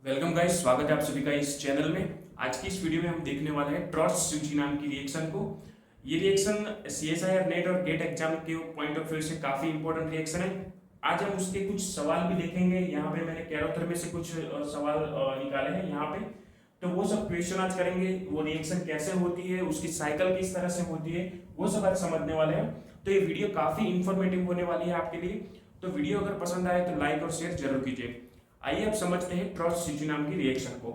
Welcome guys, स्वागत है आप सभी का इस चैनल में। आज की इस वीडियो में हम देखने वाले हैं ट्रॉस सूची नाम की रिएक्शन को। ये रिएक्शन सीएसआईआर नेट और गेट एग्जाम के पॉइंट ऑफ व्यू से काफी इंपॉर्टेंट रिएक्शन है। आज हम उसके कुछ सवाल भी देखेंगे। यहाँ पे मैंने कैरोथर में से कुछ सवाल निकाले हैं यहाँ पे, तो वो सब क्वेश्चन आज करेंगे। वो रिएक्शन कैसे होती है, उसकी साइकिल किस तरह से होती है, वो सब आज समझने वाले हैं। तो ये वीडियो काफी इंफॉर्मेटिव होने वाली है आपके लिए। तो वीडियो अगर पसंद आए तो लाइक और शेयर जरूर कीजिए। आइए अब समझते हैं ट्रॉस सूची नाम की रिएक्शन को।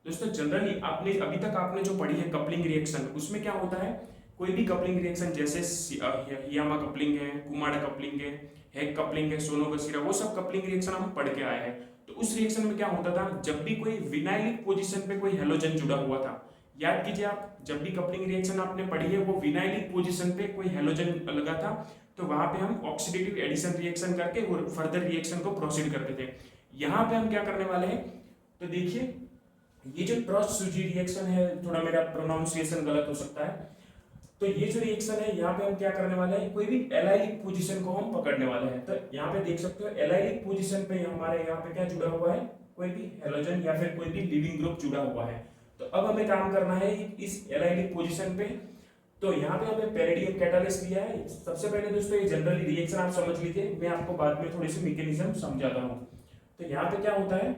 दोस्तों, जनरली आपने अभी तक आपने जो पढ़ी है कपलिंग रिएक्शन, उसमें क्या होता है, कोई भी कपलिंग रिएक्शन जैसे हियामा कपलिंग है, कुमाडा कपलिंग है, हेग कपलिंग है, सोनोगसीरा, वो सब कपलिंग रिएक्शन हम पढ़ के आए हैं। तो उस रिएक्शन में क्या होता था, जब भी कोई विनाइलिक पोजीशन पे कोई हेलोजन जुड़ा हुआ था, याद कीजिए आप, जब भी कपलिंग रिएक्शन आपने पढ़ी है वो विनाइलिक पोजीशन पे कोई हेलोजन लगा था, तो वहां पे हम ऑक्सीडेटिव एडिशन रिएक्शन करके वो फर्दर रिएक्शन को प्रोसीड करते थे। यहाँ पे हम क्या करने वाले हैं, तो देखिए, ये जो ट्रॉस सूची रिएक्शन है, थोड़ा मेरा प्रोनाउंसिएशन गलत हो सकता है, तो ये जो रिएक्शन है यहाँ पे हम क्या करने वाले हैं, कोई भी एलाइलिक पोजीशन को हम पकड़ने वाले हैं। तो यहाँ पे देख सकते हो एलाइलिक पोजीशन पे हमारे यहाँ पे क्या जुड़ा हुआ है, कोई भी हेलोजन या फिर कोई भी लिविंग ग्रुप जुड़ा हुआ है। तो अब हमें काम करना है इस एलाइलिक पोजीशन पे। तो यहाँ पे हमें पेरिडियम कैटालिस्ट दिया है। सबसे पहले दोस्तों ये जनरली रिएक्शन आप समझ लीजिए, मैं आपको बाद में थोड़ी सी मैकेनिज्म समझाता हूँ। तो यहाँ पे क्या होता है,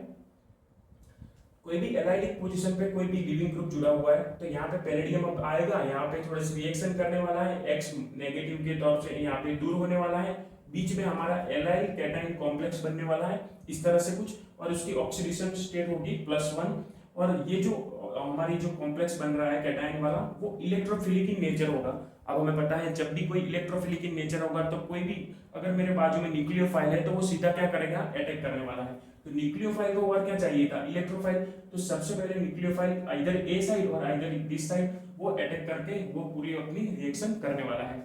कोई भी एलाइलिक पोजीशन पे कोई भी लिविंग ग्रुप जुड़ा हुआ है, तो यहाँ पे पेरिडियम अब आएगा, यहाँ पे थोड़ा सा रिएक्शन करने वाला है, एक्स नेगेटिव के तौर से यहाँ पे दूर होने वाला है, बीच में हमारा एलाइल कैटाइन कॉम्प्लेक्स बनने वाला है इस तरह से कुछ, और उसकी ऑक्सीडेशन स्टेट होगी +1। और ये जो हमारी जो कॉम्प्लेक्स बन रहा है कैटाइन वाला, वो इलेक्ट्रोफिलिक इन नेचर होगा। अब हमें पता है जब भी कोई इलेक्ट्रोफिलिक इन नेचर होगा, तो कोई भी अगर मेरे बाजू में न्यूक्लियोफाइल है तो वो सीधा क्या करेगा, अटैक करने वाला है। तो न्यूक्लियोफाइल को और क्या चाहिए था, इलेक्ट्रोफाइल। तो सबसे पहले न्यूक्लियोफाइल आइदर ए साइड और आइदर दिस साइड वो अटैक करके वो पूरी अपनी रिएक्शन करने वाला है।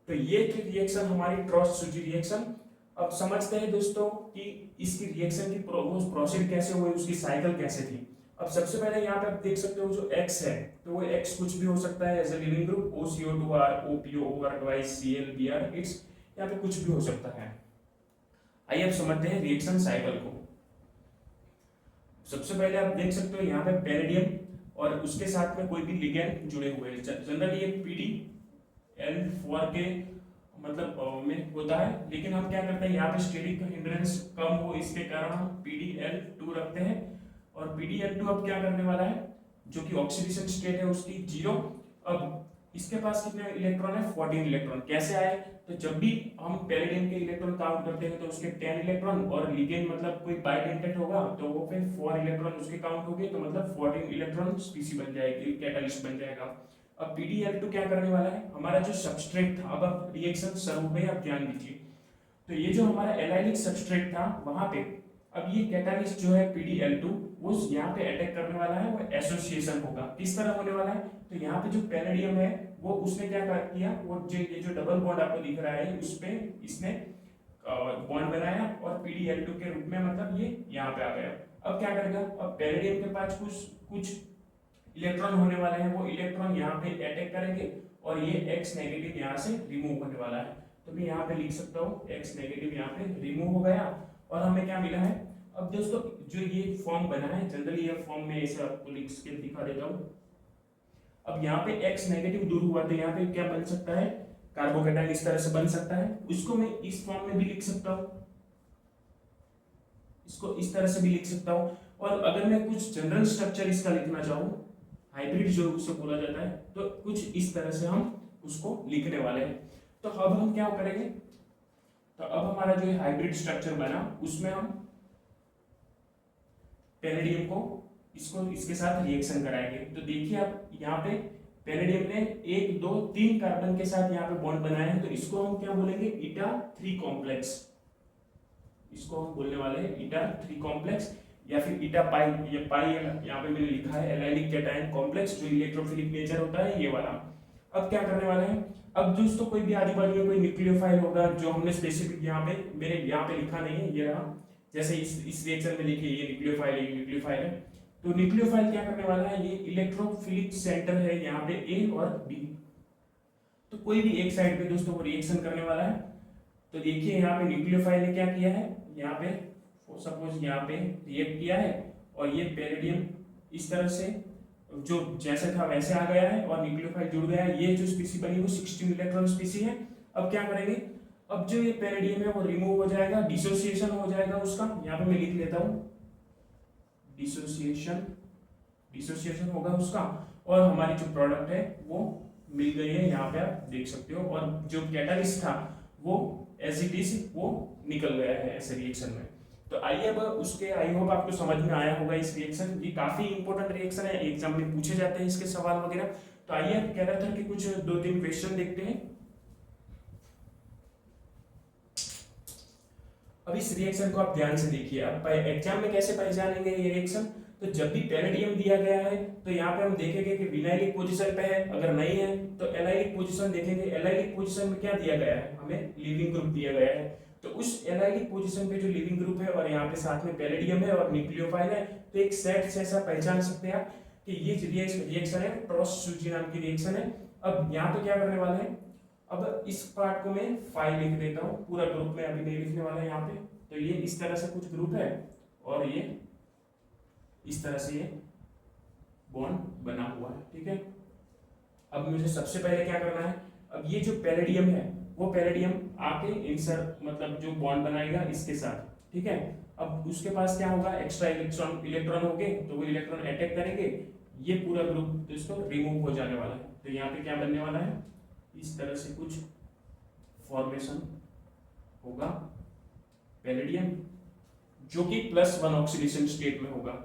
तो ये थी रिएक्शन हमारी ट्रॉस सूची रिएक्शन। अब समझते हैं दोस्तों कि इसकी रिएक्शन की प्रोसीड कैसे हुई, उसकी साइकिल कैसे थी। अब सबसे पहले यहाँ पे आप देख सकते हो जो X है, तो वो X कुछ भी हो सकता है as a living group, OCO2R, OPO, twice ClBr, it's यहाँ पे कुछ भी हो सकता है। आइए अब समझते हैं रिएक्शन साइकिल को। सबसे पहले आप देख सकते हो यहाँ पे पेरिडियम और उसके साथ में कोई भी लिगेंड जुड़े हुए हैं। जनरली ये PDL4 के मतलब में होता है, लेकिन हम क्या करते हैं, यहाँ पे स्टेटिक हिंड्रेंस कम हो इसके कारण हम PDL2 रखते हैं। और PDL2 अब क्या करने वाला है, जो कि ऑक्सीडेशन स्टेट है उसकी 0। अब इसके पास कितने इलेक्ट्रॉन है, 14 इलेक्ट्रॉन। कैसे आए, तो जब भी हम पेरिडियम के इलेक्ट्रॉन काउंट करते हैं तो उसके 10 इलेक्ट्रॉन, और लिगेंड मतलब कोई बाइडेंटेट होगा तो वो फिर 4 इलेक्ट्रॉन उसके काउंट होंगे, तो मतलब 14 इलेक्ट्रॉन स्पीसी बन जाएगी, कैटालिस्ट बन जाएगा। अब PDL2 क्या करने वाला है, हमारा जो सबस्ट्रेट था, अब रिएक्शन शुरू हुई, आप ध्यान दीजिए। तो ये जो हमारा एलाइलिक सबस्ट्रेट था वहां पे, अब ये कैटालिस्ट जो है PDL2 वो यहाँ पे अटैक करने वाला है, वो एसोसिएशन होगा। किस तरह होने वाला है, तो यहाँ पे जो पेरिडियम है वो उसने क्या किया, वो जो ये जो डबल बॉन्ड आपको दिख रहा है उस पे इसने बॉन्ड बनाया, और PDL2 के रूप में मतलब ये यहाँ पे आ गया। अब क्या करेगा, अब पेरिडियम के पास कुछ कुछ इलेक्ट्रॉन होने वाले हैं, वो इलेक्ट्रॉन यहाँ पे अटैक करेंगे, और ये X नेगेटिव यहाँ से रिमूव होने वाला है। तो मैं यहाँ पे लिख सकता हूँ X नेगेटिव यहाँ पे रिमूव हो गया, और हमें क्या मिला है। अब दोस्तों जो ये फॉर्म बना है, जनरली ये फॉर्म में ऐसे आपको लिख के दिखा देता हूँ। अब यहाँ पे X नेगेटिव दूर हुआ, तो यहाँ पे क्या बन सकता है, कार्बोकेटाइन इस तरह से बन सकता है। उसको मैं इस फॉर्म में भी लिख सकता हूँ, इसको इस तरह से भी लिख सकता हूँ। और अगर मैं कुछ जनरल स्ट्रक्चर इसका लिखना चाहूँ, हाइब्रिड जो उसे बोला जाता है, तो कुछ इस तरह से हम उसको लिखने वाले हैं। तो अब हम क्या करेंगे, तो अब हमारा जो हाइब्रिड स्ट्रक्चर बना उसमें हम पेरिडियम को इसको इसके साथ रिएक्शन कराएंगे। तो देखिए आप यहाँ पे पेरिडियम ने 1 2 3 कार्बन के साथ यहाँ पे बॉन्ड बनाया है, तो इसको हम क्या बोलेंगे, ईटा 3 कॉम्प्लेक्स। इसको हम बोलने वाले हैं ईटा 3 कॉम्प्लेक्स, या फिर ईटा पाई। ये पाई यहाँ पे मैंने लिखा है एलाइलिक कैटायन कॉम्प्लेक्स, जो इलेक्ट्रोफिलिक नेचर होता है ये वाला। अब क्या करने वाले हैं, अब दोस्तों कोई भी आजू बाजू में कोई न्यूक्लियोफाइल होगा, जो हमने स्पेसिफिक यहाँ पे मेरे यहाँ पे लिखा नहीं है, ये रहा, जैसे इस रिएक्शन में लिखिए ये न्यूक्लियोफाइल है। तो न्यूक्लियोफाइल क्या करने वाला है, ये इलेक्ट्रोफिलिक सेंटर है यहाँ पे A और B, तो कोई भी एक साइड पे दोस्तों वो रिएक्शन करने वाला है। तो देखिए यहाँ पे न्यूक्लियोफाइल ने क्या किया है, यहाँ पे सपोज यहाँ पे रिएक्ट किया है, और ये पैरेडियम इस तरह से जो जैसे था वैसे आ गया है और न्यूक्लियोफाइल जुड़ गया है। ये जो स्पीसी बनी वो 16 इलेक्ट्रॉन स्पीसी है। अब क्या करेंगे, अब जो ये पैरेडियम है वो रिमूव हो जाएगा, डिसोसिएशन हो जाएगा उसका। यहाँ पे मैं लिख लेता हूँ डिसोसिएशन होगा उसका, और हमारी जो प्रोडक्ट है वो मिल गई है, यहाँ पे आप देख सकते हो। और जो कैटालिस्ट था वो एज इट इज वो निकल गया है ऐसे रिएक्शन में। तो आइए अब उसके, आई होप आपको समझ में आया होगा इस रिएक्शन। ये काफी इंपॉर्टेंट रिएक्शन है, एग्जाम में पूछे जाते हैं इसके सवाल वगैरह। तो आइए कह रहा था कि कुछ 2-3 क्वेश्चन देखते हैं। अब इस रिएक्शन को आप ध्यान से देखिए। अब एग्जाम में कैसे पहचानेंगे ये रिएक्शन, तो जब भी पैरेडियम दिया गया है तो यहाँ पे हम देखेंगे कि विनाइलिक पोजीशन पे है, अगर नहीं है तो एलाइलिक पोजीशन देखेंगे। एलाइलिक पोजीशन में क्या दिया गया है, हमें लीविंग ग्रुप दिया गया है। तो उस एलाइलिक पोजीशन पे जो लीविंग ग्रुप है और यहाँ पे साथ में पैरेडियम है और न्यूक्लियोफाइल है, तो एक सेट से ऐसा पहचान सकते हैं आप कि ये रिएक्शन है, ट्रॉस-सूची नाम की रिएक्शन है। अब यहाँ पे क्या करने वाले हैं, अब इस पार्ट को मैं फाइल लिख देता हूँ, पूरा ग्रुप में अभी नहीं लिखने वाला है यहाँ पे। तो ये इस तरह से कुछ ग्रुप है और ये इस तरह से ये बॉन्ड बना हुआ है, ठीक है। अब मुझे सबसे पहले क्या करना है, अब ये जो पैरेडियम है वो पैरेडियम आके इंसर्ट मतलब जो बॉन्ड बनाएगा इसके साथ, ठीक है। अब उसके पास क्या होगा, एक्स्ट्रा इलेक्ट्रॉन होंगे, तो वो इलेक्ट्रॉन अटैक करेंगे, ये पूरा ग्रुप इसको रिमूव हो जाने वाला है। तो यहाँ पे क्या बनने वाला है, इस तरह से कुछ फॉर्मेशन होगा पैरेडियम, जो कि +1 ऑक्सीडेशन स्टेट में होगा।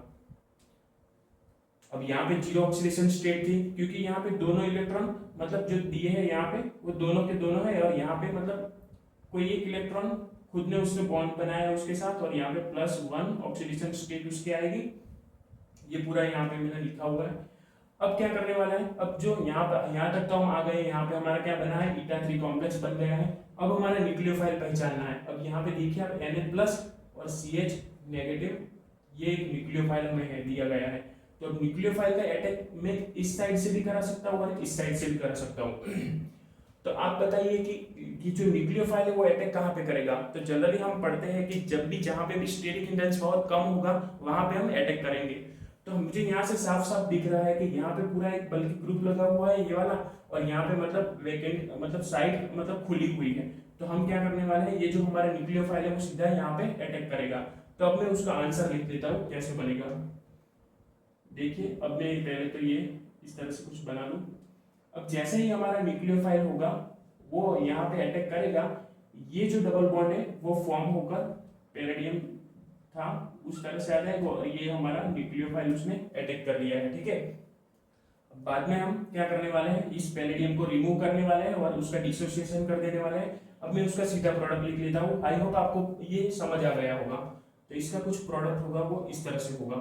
अब यहाँ पे 0 ऑक्सीडेशन स्टेट थी, क्योंकि यहाँ पे दोनों इलेक्ट्रॉन मतलब जो दिए हैं यहाँ पे वो दोनों के दोनों है, और यहाँ पे मतलब कोई एक इलेक्ट्रॉन खुद ने उसने बॉन्ड बनाया है उसके साथ, और यहाँ पे +1 ऑक्सीडेशन स्टेट उसकी आएगी। ये पूरा यहाँ पे मैंने लिखा हुआ है। अब क्या करने वाला है, अब जो यहाँ तक तो हम आ गए, यहाँ पे हमारा क्या बना है, 𝜂3 कॉम्प्लेक्स बन गया है। अब हमारा न्यूक्लियोफाइल पहचानना है। अब यहाँ पे देखिए आप Na+ और CH-, ये एक न्यूक्लियोफाइल हमें दिया गया है। तो अब न्यूक्लियोफाइल का अटैक मैं इस साइड से भी करा सकता हूँ और इस साइड से भी करा सकता हूँ। तो आप बताइए कि जो न्यूक्लियोफाइल है वो अटैक कहाँ पे करेगा। तो जनरली हम पढ़ते हैं कि जब भी जहाँ पे भी स्टेरिक हिंडरेंस बहुत कम होगा वहां पे हम अटैक करेंगे। तो मुझे यहाँ से साफ साफ दिख रहा है कि यहाँ पे पूरा एक बल्कि ग्रुप लगा हुआ है ये वाला, और यहाँ पे मतलब वेकेंट मतलब साइड मतलब खुली हुई है। तो हम क्या करने वाले हैं, ये जो हमारा न्यूक्लियोफाइल है वो सीधा यहाँ पे अटैक करेगा। तो अब मैं उसका आंसर लिख देता हूँ कैसे बनेगा। देखिए अब मैं पहले तो ये इस तरह से कुछ बना लूँ। अब जैसे ही हमारा न्यूक्लियोफाइल होगा वो यहाँ पे अटैक करेगा, ये जो डबल बॉन्ड है वो फॉर्म होकर पैरेडियम था उस तरह से आ जाएगा, और ये हमारा न्यूक्लियोफाइल उसने अटैक कर लिया है, ठीक है। बाद में हम क्या करने वाले हैं, इस पैरेडियम को रिमूव करने वाले हैं और उसका डिसोसिएशन कर देने वाले हैं। अब मैं उसका सीधा प्रोडक्ट लिख लेता हूँ। आई होप आपको ये समझ आ गया होगा। तो इसका कुछ प्रोडक्ट होगा वो इस तरह से होगा।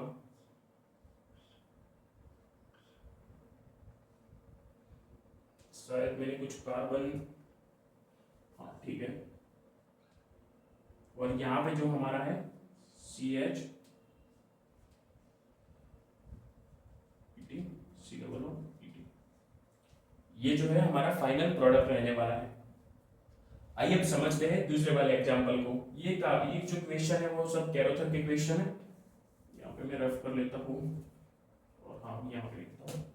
शायद मैंने कुछ कार्बन, हाँ ठीक है, और यहाँ पे जो हमारा है CH COO, ये जो है हमारा फाइनल प्रोडक्ट रहने वाला है। आइए अब समझते हैं दूसरे वाले एग्जांपल को। ये काफी जो क्वेश्चन है वो सब कैरोथर के क्वेश्चन है। यहाँ पे मैं रफ कर लेता हूँ और हाँ यहाँ पे लिखता हूँ।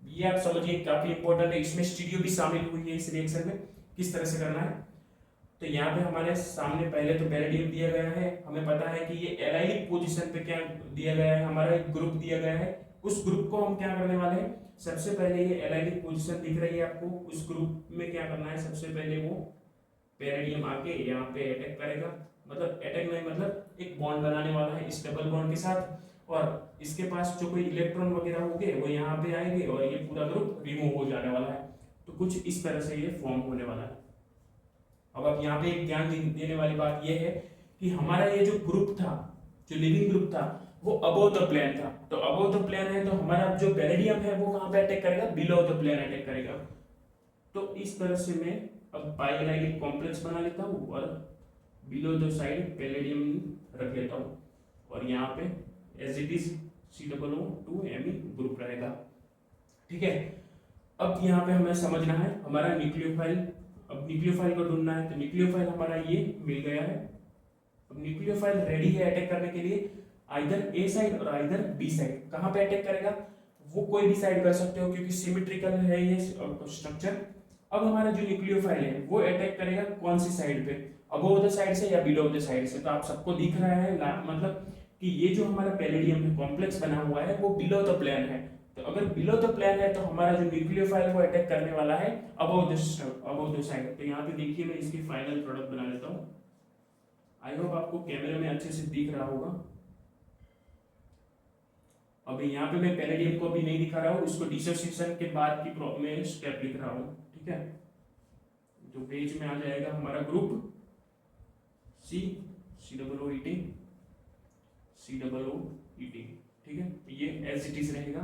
ये आप समझिए काफी इंपॉर्टेंट है, इसमें स्टीरियो भी शामिल हुई है इस रिएक्शन में। किस तरह से करना है, तो यहाँ पे हमारे सामने पहले तो पैरेडियम दिया गया है, हमें पता है कि ये एलाइलिक पोजीशन पे क्या दिया गया है, हमारा एक ग्रुप दिया गया है। उस ग्रुप को हम क्या करने वाले हैं, सबसे पहले ये एलाइलिक पोजीशन दिख रही है आपको, उस ग्रुप में क्या करना है, सबसे पहले वो पैरेडियम आके यहाँ पे अटैक करेगा, मतलब अटैक नहीं मतलब एक बॉन्ड बनाने वाला है इस डबल बॉन्ड के साथ, और इसके पास जो कोई इलेक्ट्रॉन वगैरह होंगे वो यहाँ पे आएंगे और ये पूरा ग्रुप रिमूव हो जाने वाला है। तो कुछ इस तरह से ये फॉर्म होने वाला है। अब आप यहाँ पे एक ध्यान देने वाली बात ये है कि हमारा ये जो ग्रुप था, जो लिविंग ग्रुप था, वो अबोव द प्लेन था। तो अबोव द प्लेन है तो हमारा जो पैरेडियम है वो कहाँ पे अटैक करेगा, बिलो द प्लेन अटैक करेगा। तो इस तरह से मैं अब पाइलाइलिक कॉम्प्लेक्स बना लेता हूँ और बिलो द साइड पैलेडियम रख लेता हूँ, और यहाँ पे as it is COO2Me group रहेगा, ठीक है। अब यहाँ पे हमें समझना है हमारा न्यूक्लियोफाइल, अब न्यूक्लियोफाइल को ढूंढना है। तो न्यूक्लियोफाइल हमारा ये मिल गया है। अब न्यूक्लियोफाइल रेडी है अटैक करने के लिए। आइदर ए साइड और आइदर बी साइड। कहाँ पे अटैक करेगा, वो कोई भी साइड कर सकते हो क्योंकि सिमेट्रिकल है ये स्ट्रक्चर। अब हमारा जो न्यूक्लियोफाइल है वो अटैक करेगा कौन सी साइड पे, अबोव द साइड से या बिलो द साइड से। तो आप सबको दिख रहा है मतलब कि ये जो हमारा पैलेडियम है कॉम्प्लेक्स बना हुआ है वो बिलो द प्लेन है। तो अगर बिलो द प्लेन है तो हमारा जो न्यूक्लियोफाइल वो अटैक करने वाला है अबोव द साइड। तो यहाँ पे देखिए मैं इसकी फाइनल प्रोडक्ट बना लेता हूँ। आई होप आपको कैमरे में अच्छे से दिख रहा होगा। अभी यहाँ पे मैं पैलेडियम को अभी नहीं दिखा रहा हूँ, इसको डिसोसिएशन के बाद की में स्टेप लिख रहा हूँ, ठीक है। तो पेज में आ जाएगा हमारा ग्रुप COOET, ठीक है। ये एज इट इज रहेगा,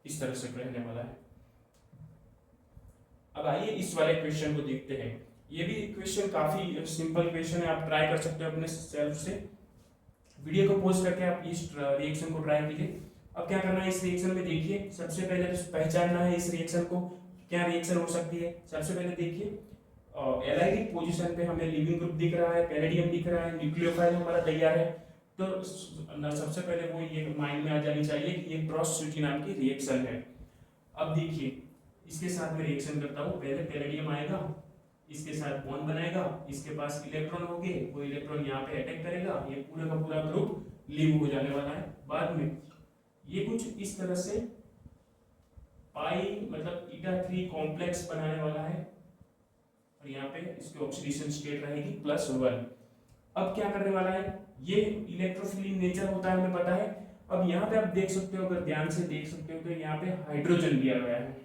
इस तरह से रहने वाला है। अब आइए इस वाले क्वेश्चन को देखते हैं। ये भी क्वेश्चन काफी सिंपल क्वेश्चन है, आप ट्राई कर सकते हो अपने सेल्फ से। वीडियो को पॉज करके आप इस रिएक्शन को ट्राई कीजिए। अब क्या करना है इस रिएक्शन में, देखिए सबसे पहले तो पहचानना है इस रिएक्शन को, क्या रिएक्शन हो सकती है। सबसे पहले देखिए एलाइडिक पोजीशन पे हमें लिविंग ग्रुप दिख रहा है, पैलेडियम दिख रहा है, न्यूक्लियोफाइल हमारा तैयार है। तो सबसे पहले वो ये माइंड में आ जानी चाहिए कि ये क्रॉस सूची नाम की रिएक्शन है। अब देखिए इसके साथ में रिएक्शन करता हूँ। पहले पैलेडियम आएगा, इसके साथ बॉन्ड बनाएगा, इसके पास इलेक्ट्रॉन होंगे, वो इलेक्ट्रॉन यहाँ पे अटैक करेगा, ये पूरा का पूरा ग्रुप लीव हो जाने वाला है। बाद में ये कुछ इस तरह से पाई मतलब 𝜃3 कॉम्प्लेक्स बनाने वाला है और यहाँ पे इसकी ऑक्सीडेशन स्टेट रहेगी +1। अब क्या करने वाला है, ये इलेक्ट्रोफिलिक नेचर होता है हमें पता है। अब यहाँ पे आप देख सकते हो, अगर ध्यान से देख सकते हो तो यहाँ पे हाइड्रोजन दिया गया है।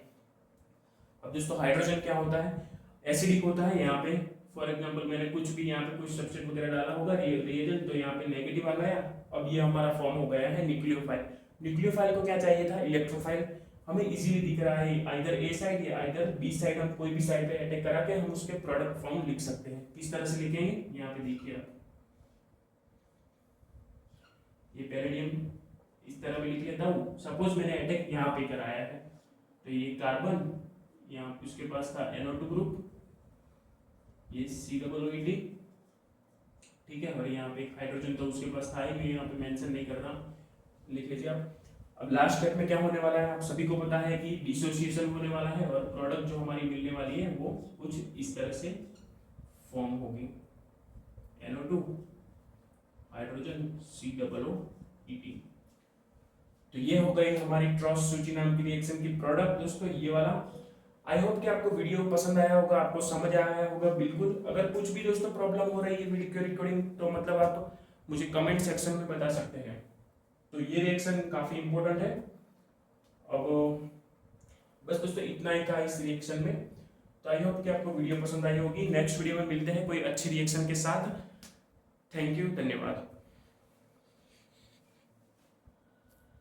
अब दोस्तों हाइड्रोजन क्या होता है, एसिडिक होता है। यहाँ पे फॉर एग्जांपल मैंने कुछ भी यहाँ पे कुछ सब्सटेंस वगैरह डाला होगा रिएजेंट, तो यहाँ पे नेगेटिव आ गया। अब ये हमारा फॉर्म हो गया है न्यूक्लियोफाइल। न्यूक्लियोफाइल को क्या चाहिए था, इलेक्ट्रोफाइल। हमें इजीली दिख रहा है आइदर ए साइड या आइदर बी साइड, हम कोई भी साइड पे अटैक करा के हम उसके प्रोडक्ट फॉर्म लिख सकते हैं। किस तरह से लिखेंगे, यहाँ पे देखिए आप, ये पैलेडियम इस तरह में लिख लेता हूँ। सपोज मैंने अटैक यहाँ पे कराया है, तो ये कार्बन, यहाँ उसके पास था NO2 ग्रुप, ये COOET, ठीक है। और यहाँ पे हाइड्रोजन तो उसके पास था ही, मैं यहाँ पे मेंशन नहीं कर रहा, लिख लीजिए आप। अब लास्ट स्टेप में क्या होने वाला है, आप सभी को पता है कि डिसोसिएशन होने वाला है और प्रोडक्ट जो हमारी मिलने वाली है वो कुछ इस तरह से फॉर्म होगी, NO2 हाइड्रोजन COOET। तो ये हो गई हमारी क्रॉस सूची नाम की रिएक्शन की प्रोडक्ट दोस्तों, ये वाला। आई होप कि आपको वीडियो पसंद आया होगा, आपको समझ आया होगा बिल्कुल। अगर कुछ भी दोस्तों प्रॉब्लम हो रही है वीडियो की रिकॉर्डिंग, तो मतलब आप मुझे कमेंट सेक्शन में बता सकते हैं। तो ये रिएक्शन काफी इंपॉर्टेंट है। अब बस दोस्तों इतना ही था इस रिएक्शन में। तो आई होप कि आपको वीडियो पसंद आई होगी। नेक्स्ट वीडियो में मिलते हैं कोई अच्छी रिएक्शन के साथ। थैंक यू, धन्यवाद।